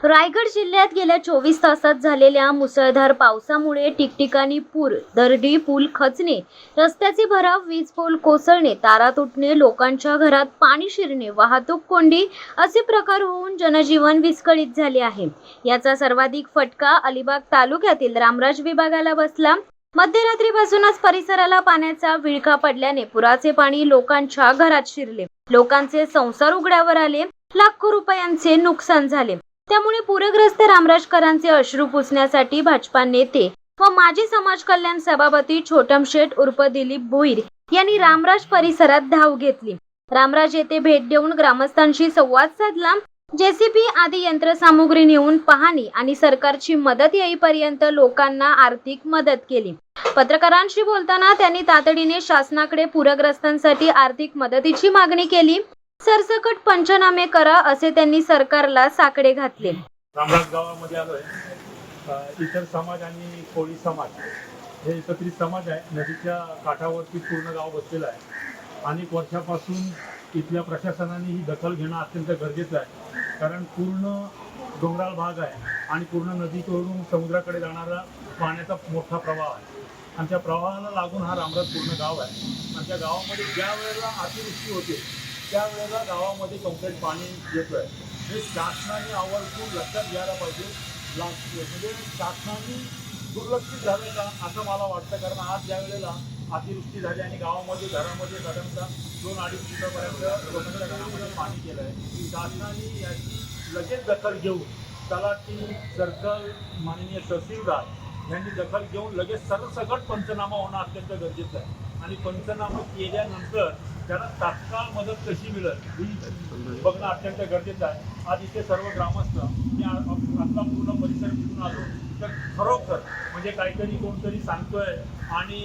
रायगड जिल्ह्यात गेल्या 24 तासात झालेल्या मुसळधार पावसामुळे ठिकठिकाणी पूर, दरडी, पूल खचणे, रस्त्याचे भराव, वीज पोल कोसळणे, तारा तुटणे, लोकांच्या घरात पाणी शिरणे, वाहतूक कोंडी असे प्रकार होऊन जनजीवन विस्कळीत झाले आहे। याचा सर्वाधिक फटका अलिबाग तालुक्यातील रामराज विभागाला बसला। मध्यरात्रीपासूनच परिसराला पाण्याचा विळखा पडल्याने पुराचे पाणी लोकांच्या घरात शिरले, लोकांचे संसार उघड्यावर आले, लाखो रुपयांचे नुकसान झाले। त्यामुळे पूरग्रस्त रामराजकरांचे अश्रू पुसण्यासाठी भाजपा नेते व माजी समाज कल्याण सभापती छोटम शेठ उर्फ दिलीप भोईर यांनी रामराज परिसरात धाव घेतली। रामराज येथे भेट देऊन ग्रामस्थांशी संवाद साधला। जेसीबी आदी यंत्रसामुग्री नेऊन पाहणी आणि सरकारची मदत येईपर्यंत लोकांना आर्थिक मदत केली। पत्रकारांशी बोलताना त्यांनी तातडीने शासनाकडे पूरग्रस्तांसाठी आर्थिक मदतीची मागणी केली। सरसकट पंचनामे करा असे त्यांनी सरकारला साकडे घातले। रामराज गावामध्ये आलोय। इतर समाज आणि कोळी समाज हे एकत्रित समाज आहे। नदीच्या काठावरती पूर्ण गाव बसलेलं आहे। अनेक वर्षापासून इथल्या प्रशासनाने ही दखल घेणं अत्यंत गरजेचं आहे, कारण पूर्ण डोंगराळ भाग आहे आणि पूर्ण नदीकडून समुद्राकडे जाणारा पाण्याचा मोठा प्रवाह आहे आणि त्या प्रवाहाला लागून हा रामराज पूर्ण गाव आहे। आणि त्या गावामध्ये ज्या वेळेला अतिवृष्टी होते त्यावेळेला गावामध्ये कंप्लीट पाणी येतं आहे। हे शासनाने आवर्जून लक्षात घ्यायला पाहिजे। म्हणजे शासनाने दुर्लक्षित झालं का असं मला वाटतं, कारण आज ज्या वेळेला अतिवृष्टी झाली आणि गावामध्ये घरामध्ये साधारणतः 2-2.5 फुटापर्यंत लोकांच्या घरामध्ये पाणी गेलं आहे। शासनाने याची लगेच दखल घेऊन तलाठी, सर्कल, माननीय तहसीलदार यांनी दखल घेऊन लगेच सरसकट पंचनामा होणं अत्यंत गरजेचं आहे। आणि पंचनामा केल्यानंतर त्याला तात्काळ मदत कशी मिळेल ही बघणं अत्यंत गरजेचं आहे। आज इथे सर्व ग्रामस्थ मी आपला पूर्ण परिसर फिरून आलो तर खरोखर म्हणजे काहीतरी कोणतरी सांगतोय आणि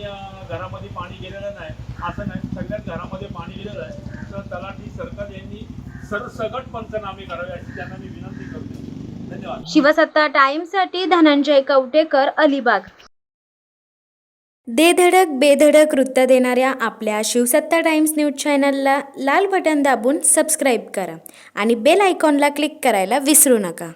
घरामध्ये पाणी गेलेलं नाही असं नाही, सगळ्याच घरामध्ये पाणी गेलेलं आहे। तर तलाठी, सरकार यांनी सरसकट पंचनामे करावे अशी त्यांना मी विनंती करतो। धन्यवाद। शिवसत्ता टाइम्ससाठी धनंजय कवटेकर, अलिबाग। दे धडक बेधडक वृत्त देणाऱ्या आपल्या शिवसत्ता टाइम्स न्यूज चॅनलला लाल बटन दाबून सबस्क्राईब करा आणि बेल आयकॉनला क्लिक करायला विसरू नका।